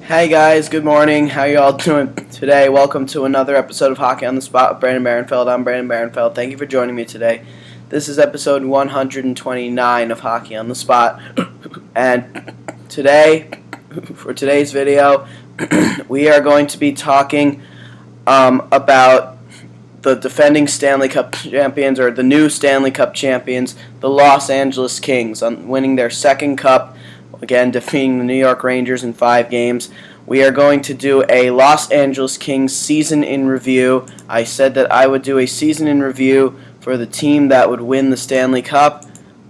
Hey guys, good morning. How you all doing today? Welcome to another episode of Hockey on the Spot with Brandon Barenfeld. I'm Brandon Barenfeld. Thank you for joining me today. This is episode 129 of Hockey on the Spot. And today, for today's video, we are going to be talking about the defending Stanley Cup champions, or the new Stanley Cup champions, the Los Angeles Kings, winning their second cup. Again, defeating the New York Rangers in 5 games. We are going to do a Los Angeles Kings season in review. I said that I would do a season in review for the team that would win the Stanley Cup.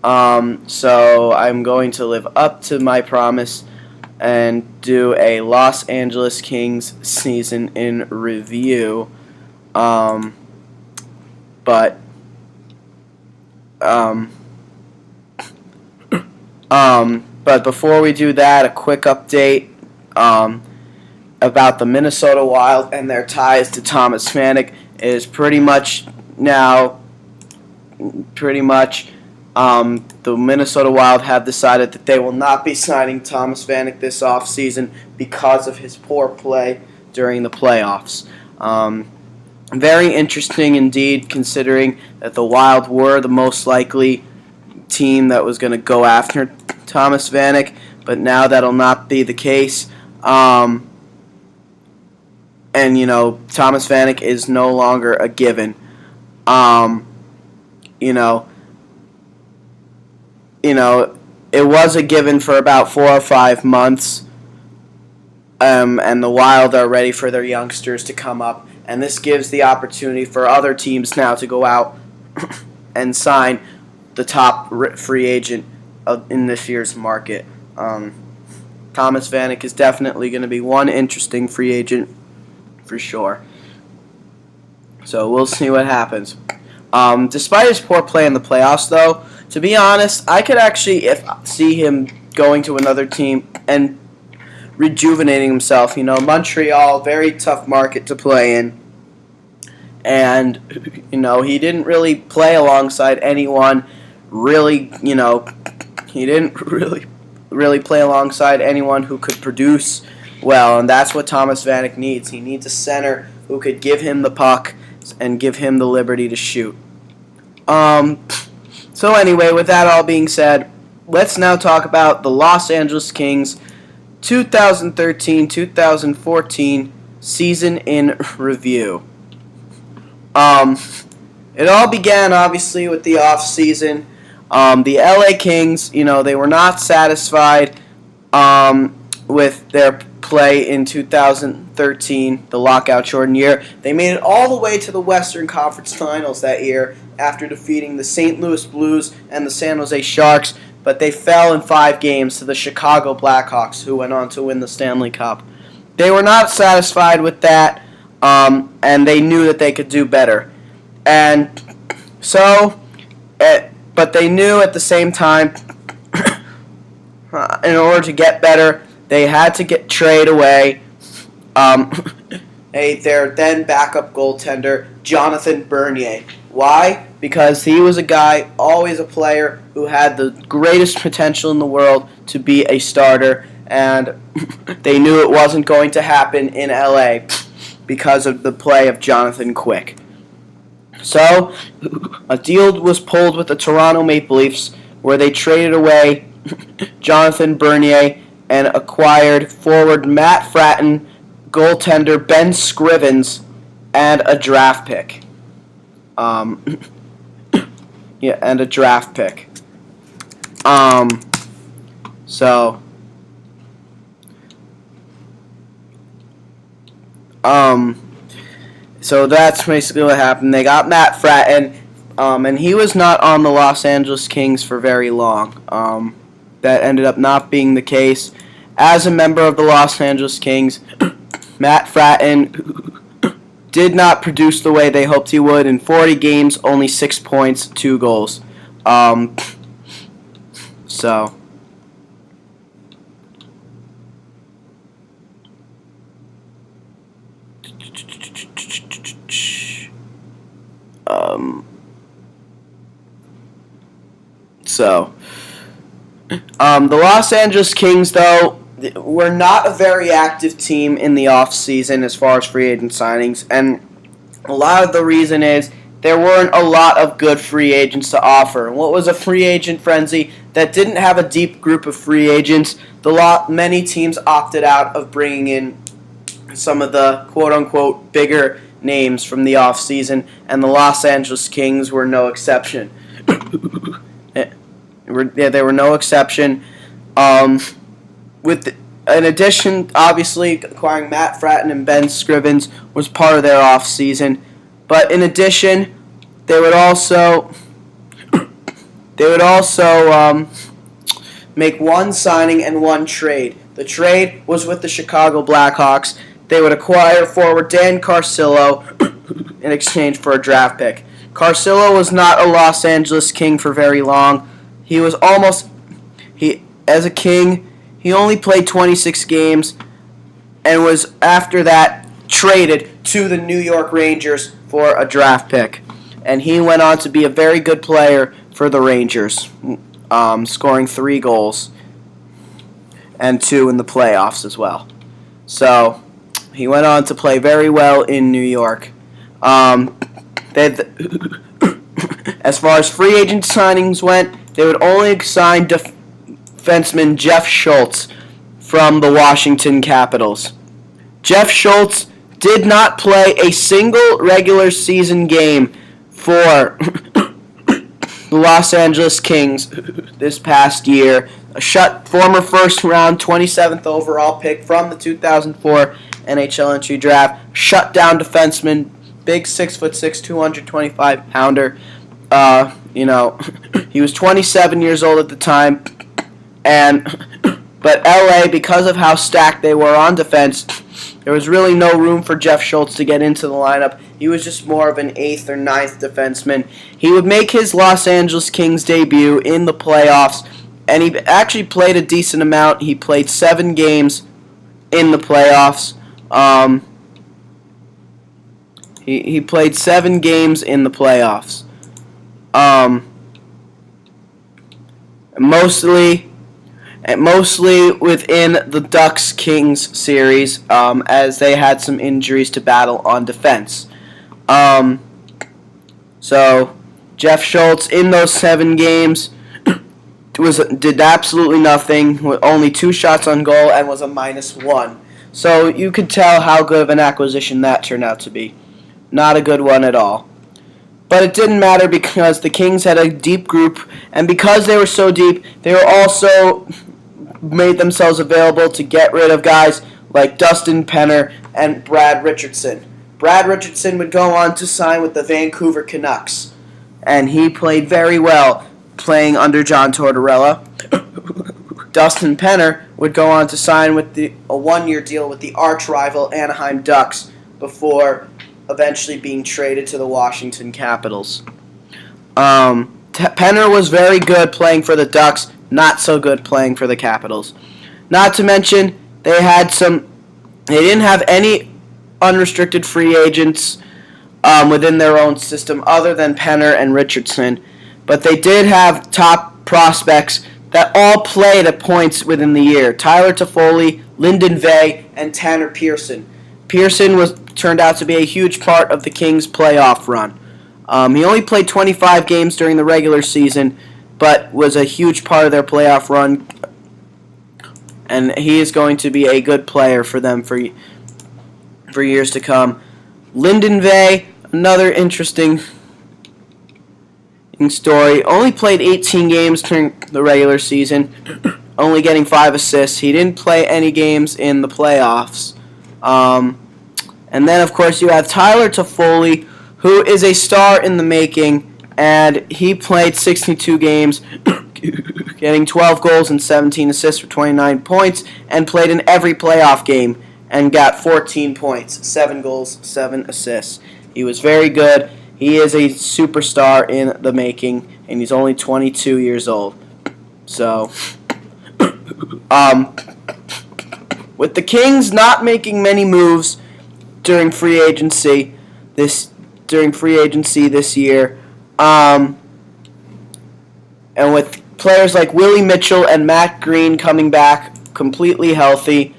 So I'm going to live up to my promise and do a Los Angeles Kings season in review. But before we do that, a quick update about the Minnesota Wild and their ties to Thomas Vanek is pretty much the Minnesota Wild have decided that they will not be signing Thomas Vanek this offseason because of his poor play during the playoffs. Very interesting indeed, considering that the Wild were the most likely team that was going to go after Thomas Vanek, but now that'll not be the case. And Thomas Vanek is no longer a given. It was a given for about 4 or 5 months. And the Wild are ready for their youngsters to come up, and this gives the opportunity for other teams now to go out and sign the top free agent in this year's market. Thomas Vanek is definitely going to be one interesting free agent for sure. So we'll see what happens. Despite his poor play in the playoffs, though, to be honest, I could actually see him going to another team and rejuvenating himself. Montreal, very tough market to play in. And, he didn't really play alongside anyone he didn't really play alongside anyone who could produce well, and that's what Thomas Vanek needs. He needs a center who could give him the puck and give him the liberty to shoot. So anyway, with that all being said, let's now talk about the Los Angeles Kings 2013-2014 season in review. It all began, obviously, with the off-season. The LA Kings, they were not satisfied with their play in 2013, the lockout-shortened year. They made it all the way to the Western Conference Finals that year after defeating the St. Louis Blues and the San Jose Sharks, but they fell in 5 games to the Chicago Blackhawks, who went on to win the Stanley Cup. They were not satisfied with that, and they knew that they could do better. And so, but they knew at the same time, in order to get better, they had to trade away their then backup goaltender, Jonathan Bernier. Why? Because he was a guy, always a player, who had the greatest potential in the world to be a starter, and they knew it wasn't going to happen in LA because of the play of Jonathan Quick. So, a deal was pulled with the Toronto Maple Leafs where they traded away Jonathan Bernier and acquired forward Matt Fratton, goaltender Ben Scrivens, and a draft pick. And a draft pick. So that's basically what happened. They got Matt Fratton, and he was not on the Los Angeles Kings for very long. That ended up not being the case. As a member of the Los Angeles Kings, Matt Fratton did not produce the way they hoped he would. In 40 games, only 6 points, 2 goals. The Los Angeles Kings, though, we're not a very active team in the offseason as far as free agent signings, and a lot of the reason is there weren't a lot of good free agents to offer. What was a free agent frenzy that didn't have a deep group of free agents? Many teams opted out of bringing in some of the quote-unquote bigger names from the offseason, and the Los Angeles Kings were no exception. They were no exception. In addition, obviously, acquiring Matt Fratton and Ben Scrivens was part of their offseason. But in addition, they would also make one signing and one trade. The trade was with the Chicago Blackhawks. They would acquire forward Dan Carcillo in exchange for a draft pick. Carcillo was not a Los Angeles King for very long. As a King, he only played 26 games and was, after that, traded to the New York Rangers for a draft pick. And he went on to be a very good player for the Rangers, scoring 3 goals and 2 in the playoffs as well. So he went on to play very well in New York. As far as free agent signings went, they would only sign defenseman Jeff Schultz from the Washington Capitals. Jeff Schultz did not play a single regular season game for the Los Angeles Kings this past year. Former first-round, 27th overall pick from the 2004 NHL entry draft. Shutdown defenseman, big 6'6", 225-pounder. He was 27 years old at the time, but LA, because of how stacked they were on defense, there was really no room for Jeff Schultz to get into the lineup. He was just more of an 8th or 9th defenseman. He would make his Los Angeles Kings debut in the playoffs, and he actually played a decent amount. He played 7 games in the playoffs. He played 7 games in the playoffs. Mostly within the Ducks-Kings series, as they had some injuries to battle on defense. So Jeff Schultz in those 7 games did absolutely nothing, with only 2 shots on goal, and was a -1. So you could tell how good of an acquisition that turned out to be. Not a good one at all. But it didn't matter because the Kings had a deep group, and because they were so deep, they were also made themselves available to get rid of guys like Dustin Penner and Brad Richardson. Brad Richardson would go on to sign with the Vancouver Canucks, and he played very well playing under John Tortorella. Dustin Penner would go on to sign with a 1-year deal with the arch-rival Anaheim Ducks before eventually being traded to the Washington Capitals. Penner was very good playing for the Ducks, not so good playing for the Capitals. Not to mention, they didn't have any unrestricted free agents within their own system other than Penner and Richardson, but they did have top prospects that all played at points within the year. Tyler Toffoli, Lyndon Vay, and Tanner Pearson. Pearson turned out to be a huge part of the Kings' playoff run. He only played 25 games during the regular season, but was a huge part of their playoff run, and he is going to be a good player for them for years to come. Lyndon Vay, another interesting story, only played 18 games during the regular season, only getting 5 assists. He didn't play any games in the playoffs. And then, of course, you have Tyler Toffoli, who is a star in the making, and he played 62 games, getting 12 goals and 17 assists for 29 points, and played in every playoff game and got 14 points, 7 goals, 7 assists. He was very good. He is a superstar in the making, and he's only 22 years old. So, with the Kings not making many moves during free agency this year, and with players like Willie Mitchell and Matt Green coming back completely healthy.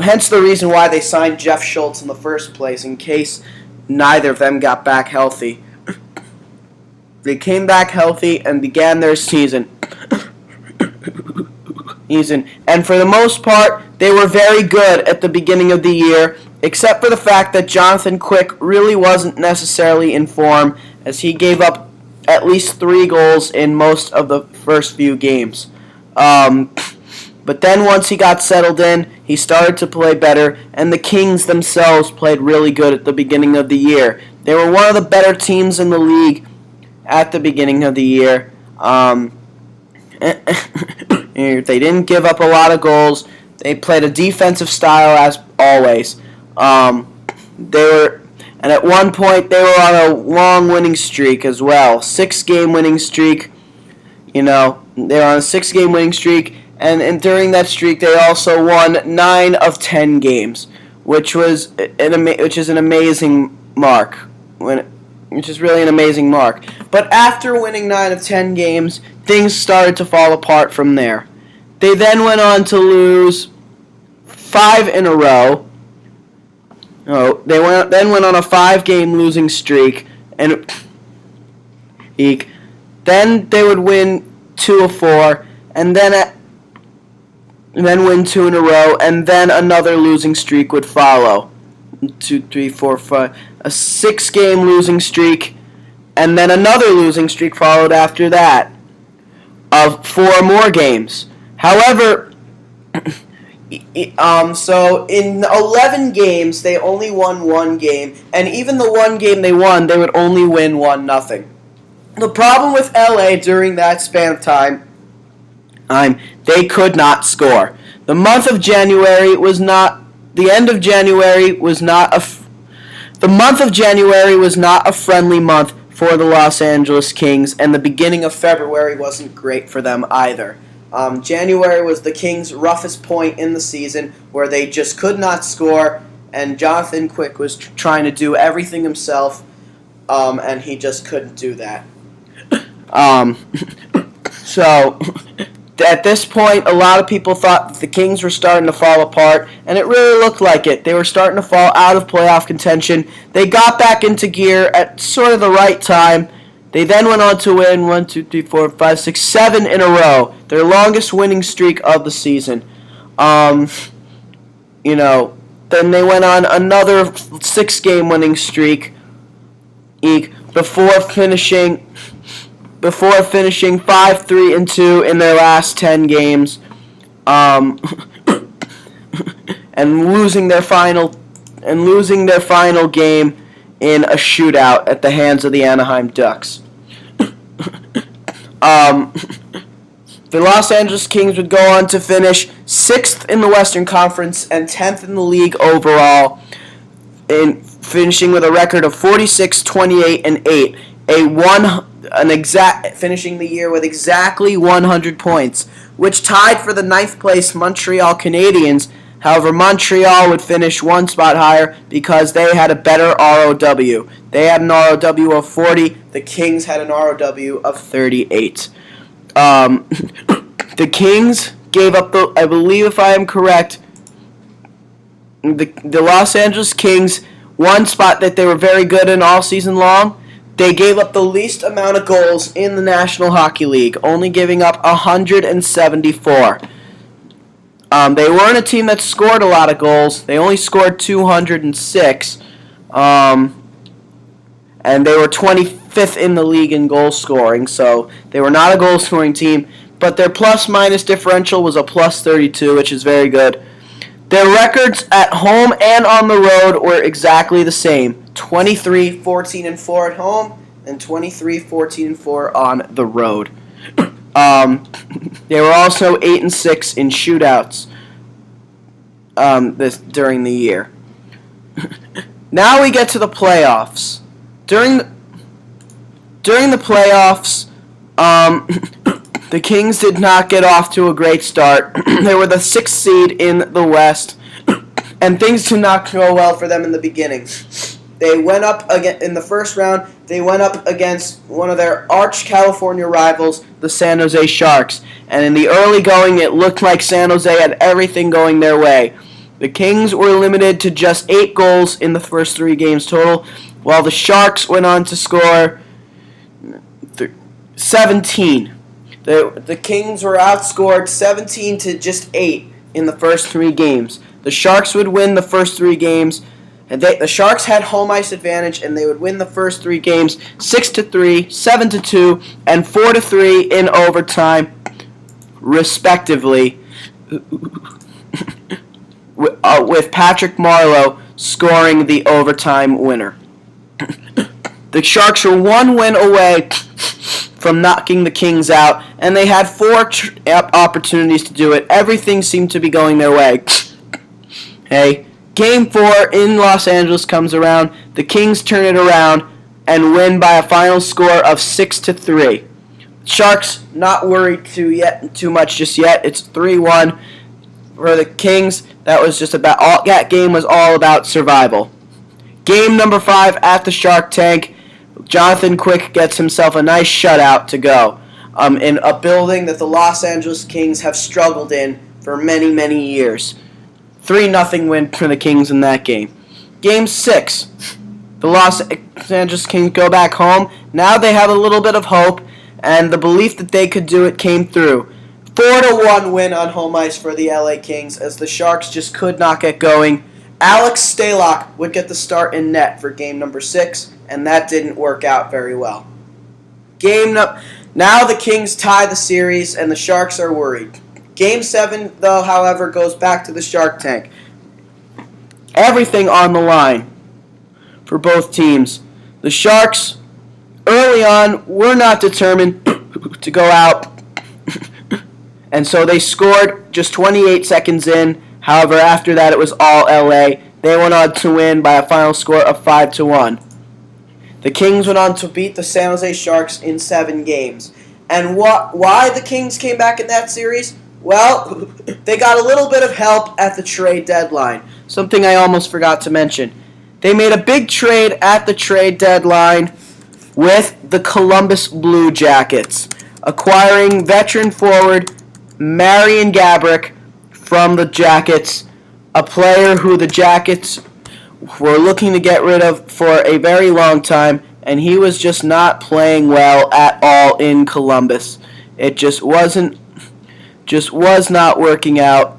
Hence the reason why they signed Jeff Schultz in the first place, in case neither of them got back healthy. They came back healthy and began their season. And for the most part, they were very good at the beginning of the year, except for the fact that Jonathan Quick really wasn't necessarily in form, as he gave up at least 3 goals in most of the first few games. But then once he got settled in, he started to play better, and the Kings themselves played really good at the beginning of the year. They were one of the better teams in the league at the beginning of the year. They didn't give up a lot of goals. They played a defensive style as always. And at one point they were on a long winning streak as well, 6-game winning streak. They were on a 6-game winning streak, and during that streak they also won 9 of 10 games, which is an amazing mark. Which is really an amazing mark. But after winning 9 of 10 games, things started to fall apart from there. They then went on to lose 5 in a row. They then went on a 5-game losing streak, and then they would win 2 of 4, and then win 2 in a row, and then another losing streak would follow. 2, 3, 4, 5. A 6-game losing streak, and then another losing streak followed after that of 4 more games. However, so in 11 games, they only won 1 game, and even the 1 game they won, they would only win 1-0. The problem with LA during that span of time, they could not score. The month of January was not. The end of January was not The month of January was not a friendly month for the Los Angeles Kings, and the beginning of February wasn't great for them either. January was the Kings' roughest point in the season, where they just could not score, and Jonathan Quick was trying to do everything himself, and he just couldn't do that. So, at this point, a lot of people thought that the Kings were starting to fall apart, and it really looked like it. They were starting to fall out of playoff contention. They got back into gear at sort of the right time. They then went on to win 1, 2, 3, 4, 5, 6, 7 in a row, their longest winning streak of the season. Then they went on another 6-game winning streak before finishing 5-3-2 in their last 10 games, and losing their final game in a shootout at the hands of the Anaheim Ducks. The Los Angeles Kings would go on to finish 6th in the Western Conference and 10th in the league overall, in finishing with a record of 46-28-8, finishing the year with exactly 100 points, which tied for the 9th place Montreal Canadiens. However, Montreal would finish 1 spot higher because they had a better ROW. They had an ROW of 40. The Kings had an ROW of 38. The Kings gave up I believe if I am correct, the Los Angeles Kings, one spot that they were very good in all season long, they gave up the least amount of goals in the National Hockey League, only giving up 174. They weren't a team that scored a lot of goals. They only scored 206. And they were 25th in the league in goal scoring, so they were not a goal-scoring team. But their plus-minus differential was a plus 32, which is very good. Their records at home and on the road were exactly the same. 23-14-4 at home and 23-14-4 on the road. They were also 8-6 in shootouts during the year. Now we get to the playoffs. During the playoffs, the Kings did not get off to a great start. They were the 6th seed in the West, and things did not go well for them in the beginning. They went up again in the first round. They went up against one of their arch California rivals, the San Jose Sharks. And in the early going, it looked like San Jose had everything going their way. The Kings were limited to just 8 goals in the first 3 games total, while the Sharks went on to score 17. The Kings were outscored 17 to just 8 in the first 3 games. The Sharks would win the first 3 games. And the Sharks had home ice advantage, and they would win the first 3 games 6-3, 7-2, and 4-3 in overtime, respectively, with Patrick Marleau scoring the overtime winner. The Sharks were 1 win away from knocking the Kings out, and they had 4 opportunities to do it. Everything seemed to be going their way. Hey, Game 4 in Los Angeles comes around. The Kings turn it around and win by a final score of 6-3. Sharks not worried too much just yet. It's 3-1 for the Kings. That game was all about survival. Game number 5 at the Shark Tank. Jonathan Quick gets himself a nice shutout to go in a building that the Los Angeles Kings have struggled in for many, many years. 3-0 win for the Kings in that game. Game 6. The Los Angeles Kings go back home. Now they have a little bit of hope, and the belief that they could do it came through. 4-1 win on home ice for the LA Kings as the Sharks just could not get going. Alex Stalock would get the start in net for game number 6, and that didn't work out very well. Now the Kings tie the series, and the Sharks are worried. Game 7, though, however, goes back to the Shark Tank. Everything on the line for both teams. The Sharks, early on, were not determined to go out, and so they scored just 28 seconds in. However, after that, it was all LA. They went on to win by a final score of 5-1. The Kings went on to beat the San Jose Sharks in 7 games. And why the Kings came back in that series? Well, they got a little bit of help at the trade deadline. Something I almost forgot to mention. They made a big trade at the trade deadline with the Columbus Blue Jackets, acquiring veteran forward Marian Gaborik from the Jackets, a player who the Jackets were looking to get rid of for a very long time, and he was just not playing well at all in Columbus. It just was not working out.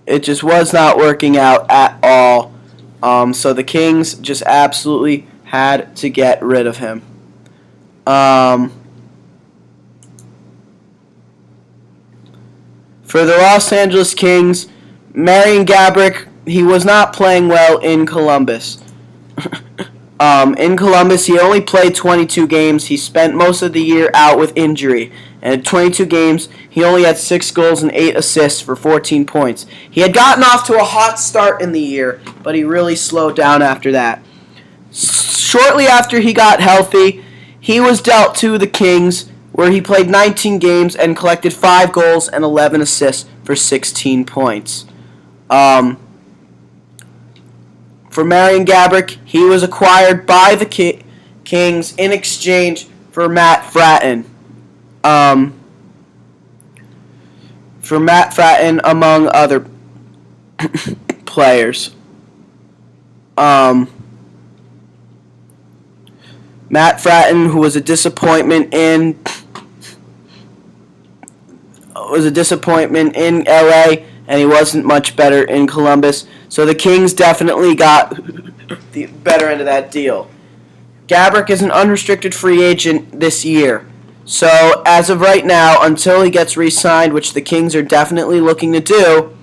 It just was not working out at all. So the Kings just absolutely had to get rid of him. For the Los Angeles Kings, Marian Gaborik, he was not playing well in Columbus. In Columbus, he only played 22 games. He spent most of the year out with injury. And in 22 games, he only had 6 goals and 8 assists for 14 points. He had gotten off to a hot start in the year, but he really slowed down after that. Shortly after he got healthy, he was dealt to the Kings, where he played 19 games and collected 5 goals and 11 assists for 16 points. For Marian Gaborik, he was acquired by the Kings in exchange for Matt Fratton. Among other players. Matt Fratton, who was a disappointment in LA, and he wasn't much better in Columbus. So the Kings definitely got the better end of that deal. Gaborik is an unrestricted free agent this year. So as of right now, until he gets re-signed, which the Kings are definitely looking to do,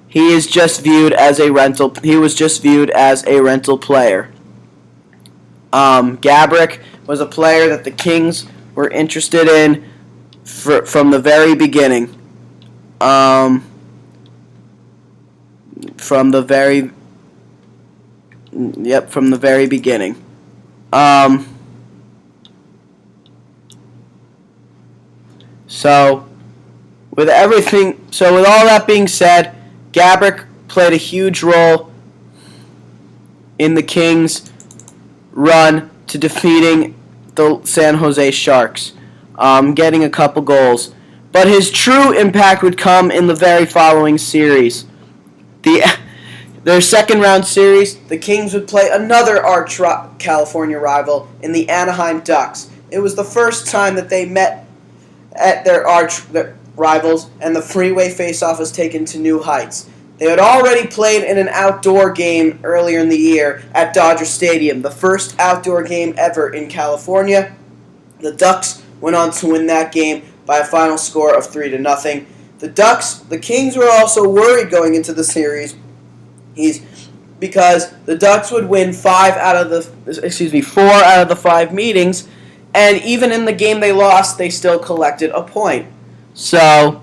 he is just viewed as a rental. He was just viewed as a rental player. Gaborik was a player that the Kings were interested in from the very beginning. From the very beginning. So with all that being said, Gaborik played a huge role in the Kings' run to defeating the San Jose Sharks, getting a couple goals. But his true impact would come in the very following series. Their second round series, the Kings would play another arch California rival in the Anaheim Ducks. It was the first time that they met at their rivals, and the freeway faceoff was taken to new heights. They had already played in an outdoor game earlier in the year at Dodger Stadium, the first outdoor game ever in California. The Ducks went on to win that game by a final score of 3-0. The Kings were also worried going into the series because the Ducks would win 4 out of the 5 meetings, and even in the game they lost, they still collected a point. So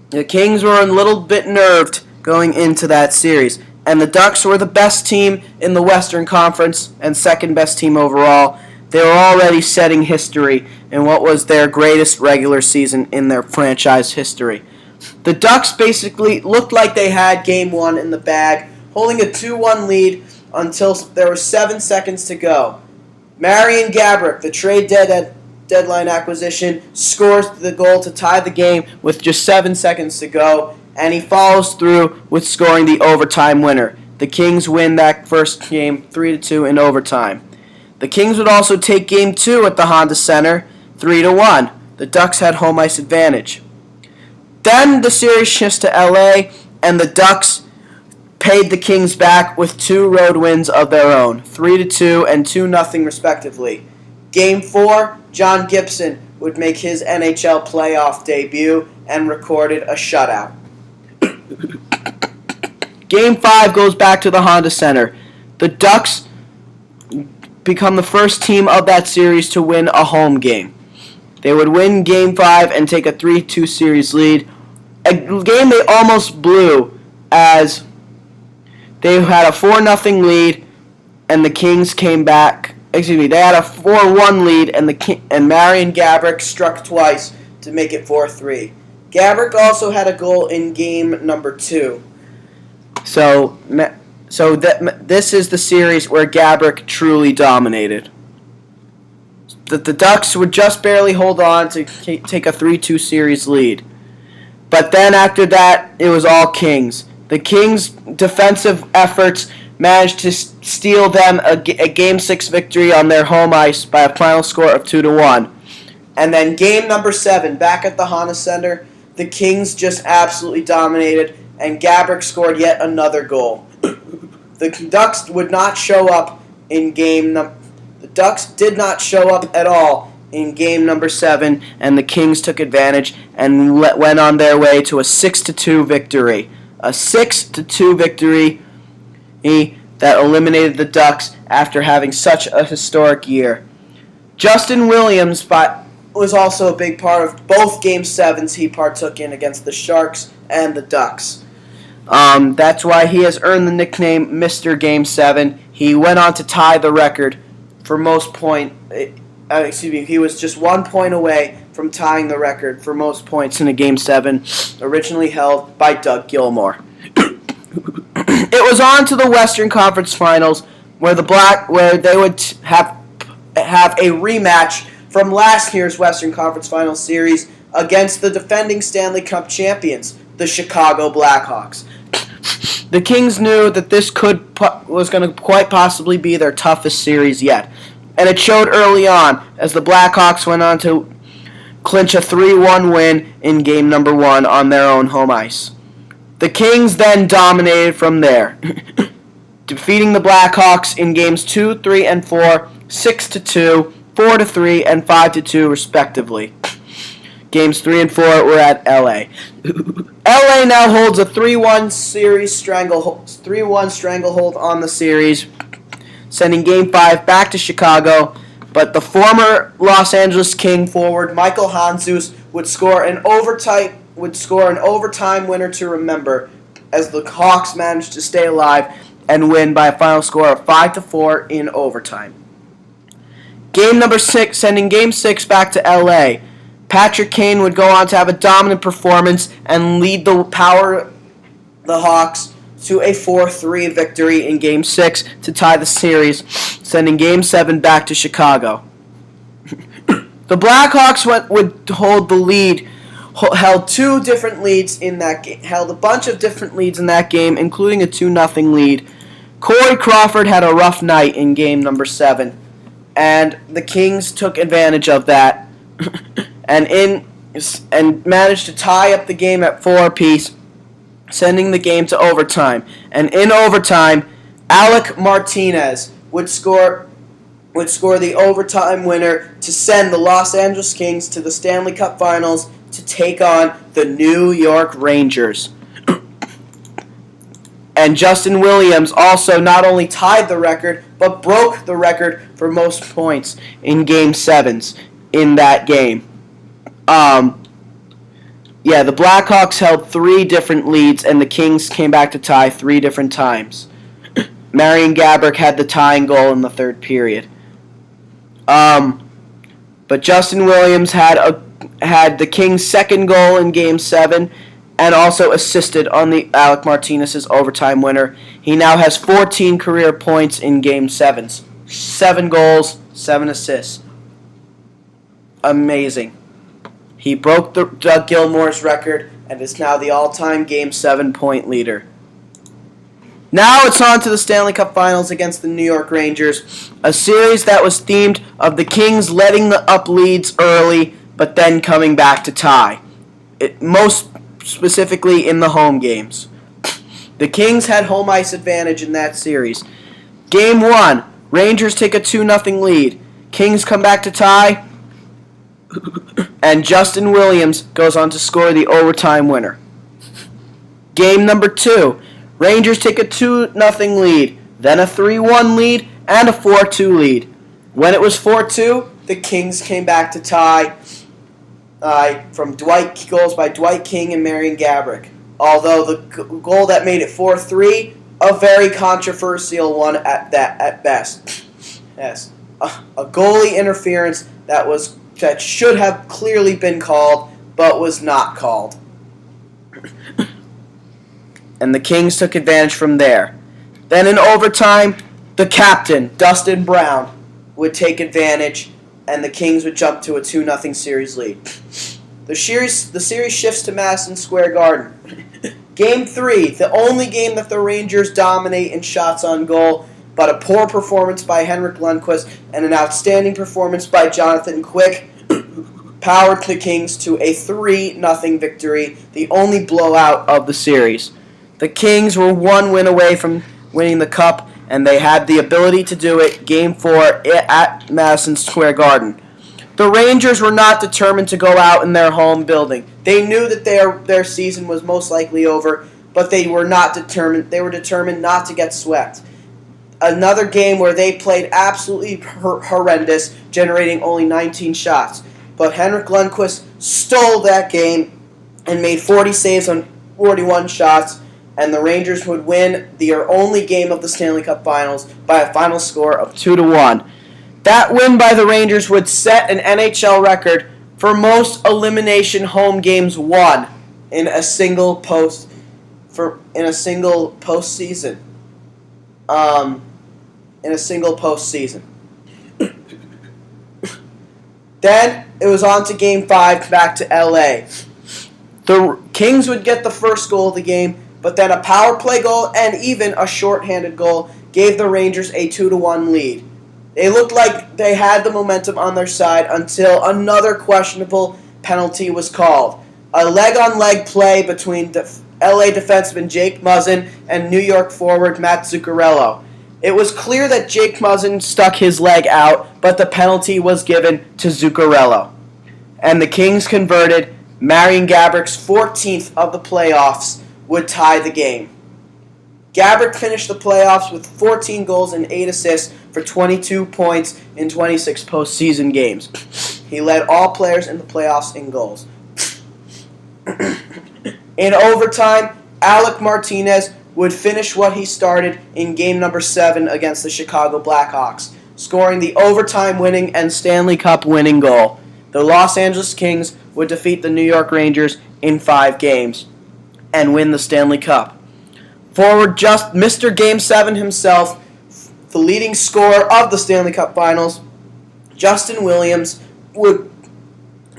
the Kings were a little bit nerved going into that series, and the Ducks were the best team in the Western Conference and second best team overall. They were already setting history in what was their greatest regular season in their franchise history. The Ducks basically looked like they had Game 1 in the bag, holding a 2-1 lead until there were 7 seconds to go. Marian Gaborik, the trade deadline acquisition, scores the goal to tie the game with just 7 seconds to go, and he follows through with scoring the overtime winner. The Kings win that first game 3-2 in overtime. The Kings would also take Game 2 at the Honda Center 3-1. The Ducks had home ice advantage. Then the series shifts to LA, and the Ducks paid the Kings back with 2 road wins of their own, 3-2 and 2-0 respectively. Game 4, John Gibson would make his NHL playoff debut and recorded a shutout. Game 5 goes back to the Honda Center. The Ducks become the first team of that series to win a home game. They would win Game 5 and take a 3-2 series lead, a game they almost blew as they had a 4-0 lead and the Kings came back. They had a 4-1 lead and Marian Gaborik struck twice to make it 4-3. Gaborik also had a goal in game number 2. So this is the series where Gaborik truly dominated. The Ducks would just barely hold on to take a 3-2 series lead. But then after that, it was all Kings. The Kings' defensive efforts managed to steal them a Game 6 victory on their home ice by a final score of 2-1. And then game number 7, back at the Honda Center, the Kings just absolutely dominated, and Gaborik scored yet another goal. The Ducks would not show up in The Ducks did not show up at all in game number 7, and the Kings took advantage and went on their way to a 6-2 victory. A 6-2 victory that eliminated the Ducks after having such a historic year. Justin Williams was also a big part of both Game 7s he partook in against the Sharks and the Ducks. That's why he has earned the nickname Mr. Game 7. He went on to tie the record for most he was just 1 point away from tying the record for most points in a Game 7, originally held by Doug Gilmour. It was on to the Western Conference Finals, where they would have a rematch from last year's Western Conference Finals series against the defending Stanley Cup champions, the Chicago Blackhawks. The Kings knew that this was going to quite possibly be their toughest series yet, and it showed early on as the Blackhawks went on to clinch a 3-1 win in game number 1 on their own home ice. The Kings then dominated from there, defeating the Blackhawks in games 2, 3, and 4, 6-2, 4-3, and 5-2 respectively. Games 3 and 4 were at LA. LA now holds a 3-1 stranglehold on the series, sending Game 5 back to Chicago. But the former Los Angeles King forward Michael Handzus would score an overtime winner to remember, as the Hawks managed to stay alive and win by a final score of 5-4 in overtime. Game number 6, sending Game 6 back to LA. Patrick Kane would go on to have a dominant performance and lead the Hawks to a 4-3 victory in Game 6 to tie the series, sending Game 7 back to Chicago. The Blackhawks would hold the lead, held two different leads in that game, held a bunch of different leads in that game, including a 2-0 lead. Corey Crawford had a rough night in Game number 7, and the Kings took advantage of that and managed to tie up the game at 4 apiece, sending the game to overtime. And in overtime, Alec Martinez would score the overtime winner to send the Los Angeles Kings to the Stanley Cup Finals to take on the New York Rangers. And Justin Williams also not only tied the record, but broke the record for most points in Game 7s in that game. The Blackhawks held 3 different leads, and the Kings came back to tie 3 different times. Marian Gaborik had the tying goal in the 3rd period. But Justin Williams had the Kings' second goal in Game 7 and also assisted on the Alec Martinez's overtime winner. He now has 14 career points in Game 7s. 7 goals, 7 assists. Amazing. He broke Doug Gilmour's record and is now the all-time Game 7 point leader. Now it's on to the Stanley Cup Finals against the New York Rangers, a series that was themed of the Kings letting the up leads early, but then coming back to tie. Most specifically in the home games. The Kings had home ice advantage in that series. Game 1, Rangers take a 2-0 lead. Kings come back to tie, and Justin Williams goes on to score the overtime winner. Game number 2, Rangers take a 2-0 lead, then a 3-1 lead, and a 4-2 lead. When it was 4-2, the Kings came back to tie from goals by Dwight King and Marian Gaborik. Although the goal that made it 4-3, a very controversial one at best. Yes, a goalie interference that should have clearly been called, but was not called. And the Kings took advantage from there. Then in overtime, the captain, Dustin Brown, would take advantage, and the Kings would jump to a 2-0 series lead. The series shifts to Madison Square Garden. Game 3, the only game that the Rangers dominate in shots on goal, but a poor performance by Henrik Lundqvist and an outstanding performance by Jonathan Quick powered the Kings to a 3-0 victory, the only blowout of the series. The Kings were 1 win away from winning the Cup, and they had the ability to do it Game 4 at Madison Square Garden. The Rangers were not determined to go out in their home building. They knew that their season was most likely over, but they were not determined. They were determined not to get swept. Another game where they played absolutely horrendous, generating only 19 shots. But Henrik Lundqvist stole that game and made 40 saves on 41 shots, and the Rangers would win their only game of the Stanley Cup Finals by a final score of 2-1. That win by the Rangers would set an NHL record for most elimination home games won in a single postseason. Then it was on to Game 5 back to LA. The Kings would get the first goal of the game, but then a power play goal and even a shorthanded goal gave the Rangers a 2-1 lead. They looked like they had the momentum on their side until another questionable penalty was called. A leg-on-leg play between LA defenseman Jake Muzzin and New York forward Matt Zuccarello. It was clear that Jake Muzzin stuck his leg out, but the penalty was given to Zuccarello. And the Kings converted. Marian Gaborik's 14th of the playoffs would tie the game. Gaborik finished the playoffs with 14 goals and 8 assists for 22 points in 26 postseason games. He led all players in the playoffs in goals. In overtime, Alec Martinez would finish what he started in Game number 7 against the Chicago Blackhawks, scoring the overtime winning and Stanley Cup winning goal. The Los Angeles Kings would defeat the New York Rangers in 5 games and win the Stanley Cup. forward, just Mr. Game 7 himself, the leading scorer of the Stanley Cup Finals, Justin Williams, would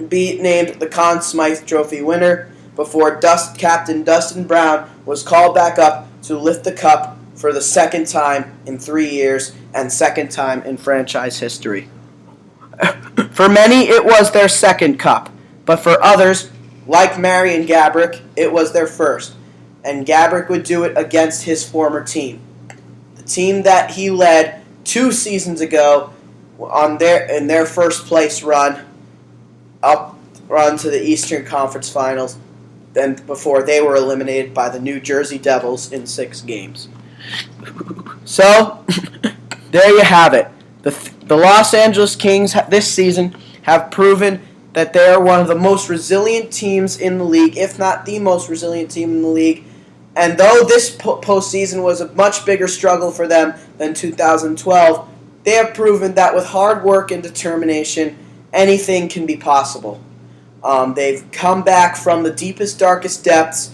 be named the Conn Smythe Trophy winner before Captain Dustin Brown was called back up to lift the cup for the second time in 3 years and second time in franchise history. For many, it was their second cup, but for others, like Marian Gaborik, it was their first, and Gaborik would do it against his former team. The team that he led 2 seasons ago in their first place run to the Eastern Conference Finals, then before they were eliminated by the New Jersey Devils in 6 games. So, there you have it. The Los Angeles Kings this season have proven that they are one of the most resilient teams in the league, if not the most resilient team in the league. And though this postseason was a much bigger struggle for them than 2012, they have proven that with hard work and determination, anything can be possible. They've come back from the deepest, darkest depths,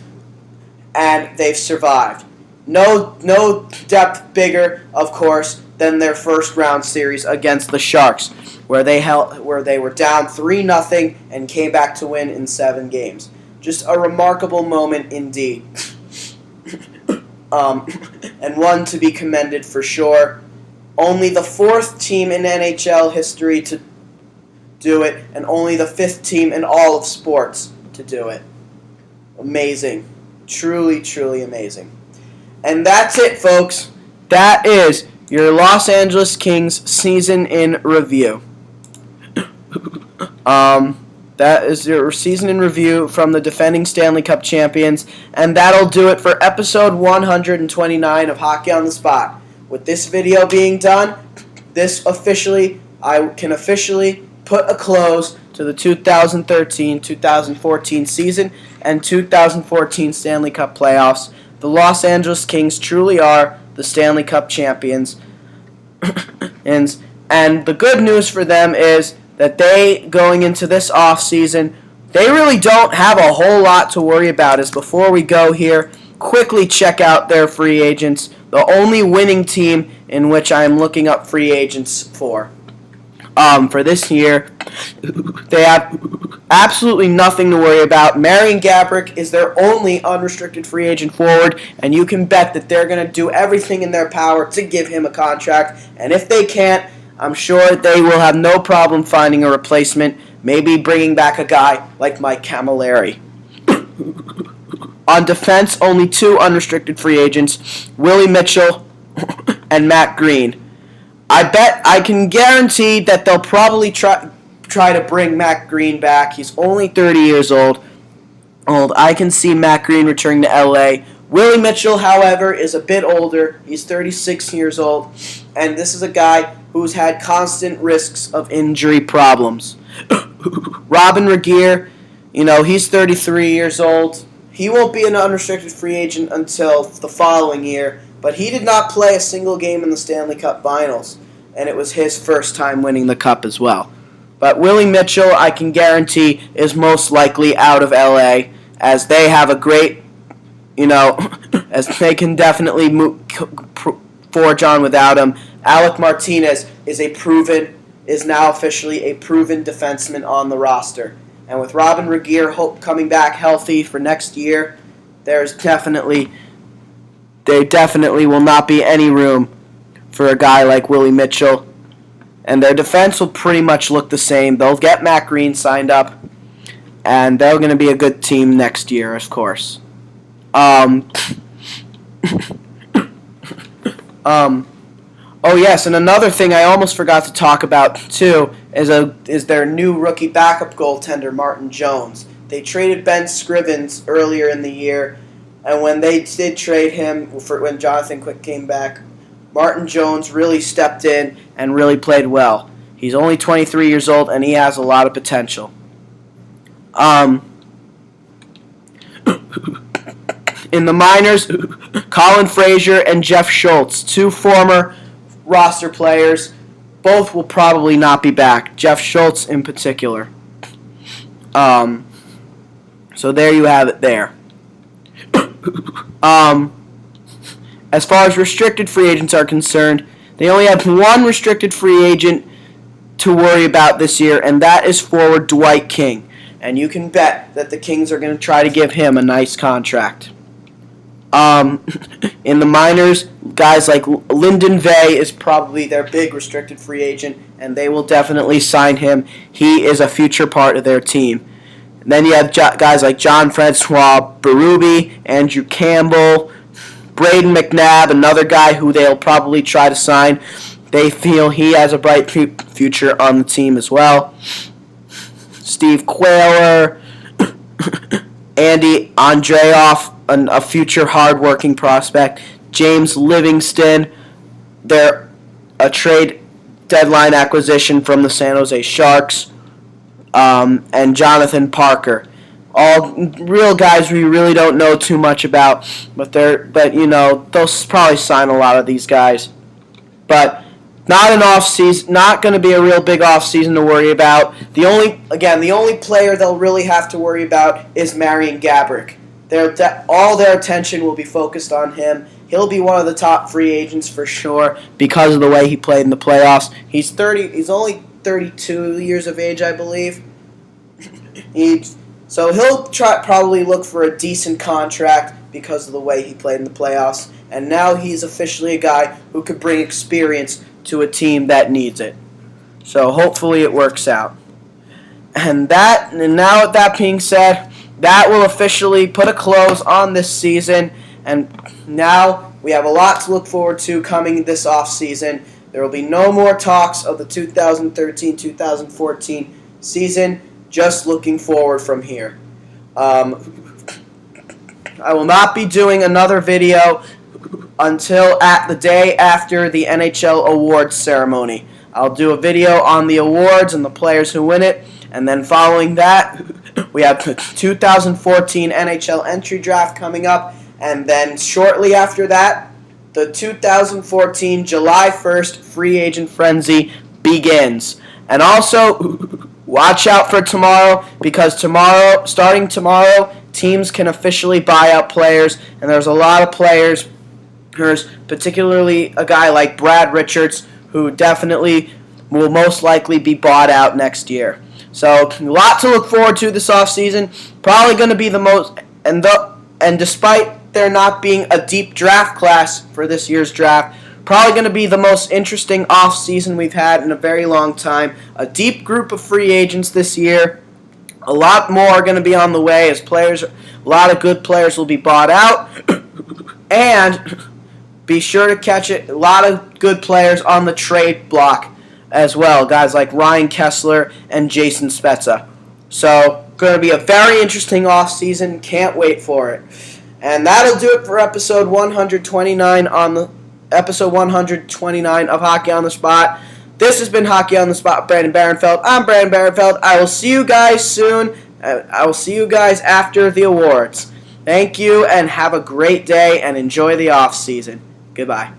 and they've survived. No depth bigger, of course, than their first round series against the Sharks, where they were down 3-0 and came back to win in 7 games. Just a remarkable moment indeed. And one to be commended for sure. Only the 4th team in NHL history to do it, and only the 5th team in all of sports to do it. Amazing. Truly, truly amazing. And that's it, folks. That is your Los Angeles Kings season in review. That is your season in review from the defending Stanley Cup champions, and that'll do it for episode 129 of Hockey on the Spot. With this video being done, I can officially put a close to the 2013-2014 season and 2014 Stanley Cup playoffs. The Los Angeles Kings truly are the Stanley Cup champions. And the good news for them is that they, going into this offseason, they really don't have a whole lot to worry about. As before we go here, quickly check out their free agents. The only winning team in which I am looking up free agents for this year, they have absolutely nothing to worry about. Marian Gaborik is their only unrestricted free agent forward, and you can bet that they're going to do everything in their power to give him a contract. And if they can't, I'm sure they will have no problem finding a replacement, maybe bringing back a guy like Mike Camilleri. On defense, only 2 unrestricted free agents, Willie Mitchell and Matt Green. I can guarantee that they'll probably try to bring Matt Green back. He's only 30 years old. I can see Matt Green returning to LA. Willie Mitchell, however, is a bit older. He's 36 years old, and this is a guy who's had constant risks of injury problems. Robin Regehr, he's 33 years old. He won't be an unrestricted free agent until the following year, but he did not play a single game in the Stanley Cup Finals, and it was his first time winning the Cup as well. But Willie Mitchell, I can guarantee, is most likely out of LA, as they have a great, as they can definitely forge on without him. Alec Martinez is now officially a proven defenseman on the roster. And with Robin Regehr coming back healthy for next year, there definitely will not be any room for a guy like Willie Mitchell. And their defense will pretty much look the same. They'll get Matt Green signed up, and they're going to be a good team next year, of course. Oh yes, and another thing I almost forgot to talk about too is their new rookie backup goaltender, Martin Jones. They traded Ben Scrivens earlier in the year, and when they did trade him, when Jonathan Quick came back, Martin Jones really stepped in and really played well. He's only 23 years old, and he has a lot of potential. In the minors, Colin Fraser and Jeff Schultz, 2 former roster players, both will probably not be back. Jeff Schultz in particular. So there you have it there. as far as restricted free agents are concerned, they only have one restricted free agent to worry about this year, and that is forward Dwight King. And you can bet that the Kings are going to try to give him a nice contract. In the minors, guys like Lyndon Vay is probably their big restricted free agent, and they will definitely sign him. He is a future part of their team. And then you have guys like John Francois Berube, Andrew Campbell, Braden McNabb, another guy who they'll probably try to sign. They feel he has a bright future on the team as well. Steve Quayler, Andy Andreoff, a future hard-working prospect. James Livingston, they're a trade deadline acquisition from the San Jose Sharks. And Jonathan Parker. All real guys we really don't know too much about, but they'll probably sign a lot of these guys. But not an off season, not going to be a real big off season to worry about. The only player they'll really have to worry about is Marian Gaborik. All their attention will be focused on him. He'll be one of the top free agents for sure because of the way he played in the playoffs. He's only 32 years of age, I believe. So he'll probably look for a decent contract because of the way he played in the playoffs. And now he's officially a guy who could bring experience to a team that needs it. So hopefully it works out. And now with that being said, that will officially put a close on this season. And now we have a lot to look forward to coming this off season. There will be no more talks of the 2013-2014 season. Just looking forward from here. I will not be doing another video until at the day after the NHL awards ceremony. I'll do a video on the awards and the players who win it, and then following that, we have the 2014 NHL entry draft coming up, and then shortly after that, the 2014 July 1st free agent frenzy begins. And also, watch out for tomorrow, because starting tomorrow, teams can officially buy out players, and there's a lot of players, particularly a guy like Brad Richards, who definitely will most likely be bought out next year. So, a lot to look forward to this offseason. Probably going to be the most, and despite there not being a deep draft class for this year's draft, probably going to be the most interesting offseason we've had in a very long time. A deep group of free agents this year. A lot more are going to be on the way as a lot of good players will be bought out. And be sure to catch it. A lot of good players on the trade block as well. Guys like Ryan Kessler and Jason Spezza. So, going to be a very interesting offseason. Can't wait for it. And that'll do it for episode 129 of Hockey on the Spot. This has been Hockey on the Spot with Brandon Barenfeld. I'm Brandon Barenfeld. I will see you guys soon. I will see you guys after the awards. Thank you, and have a great day, and enjoy the off season. Goodbye.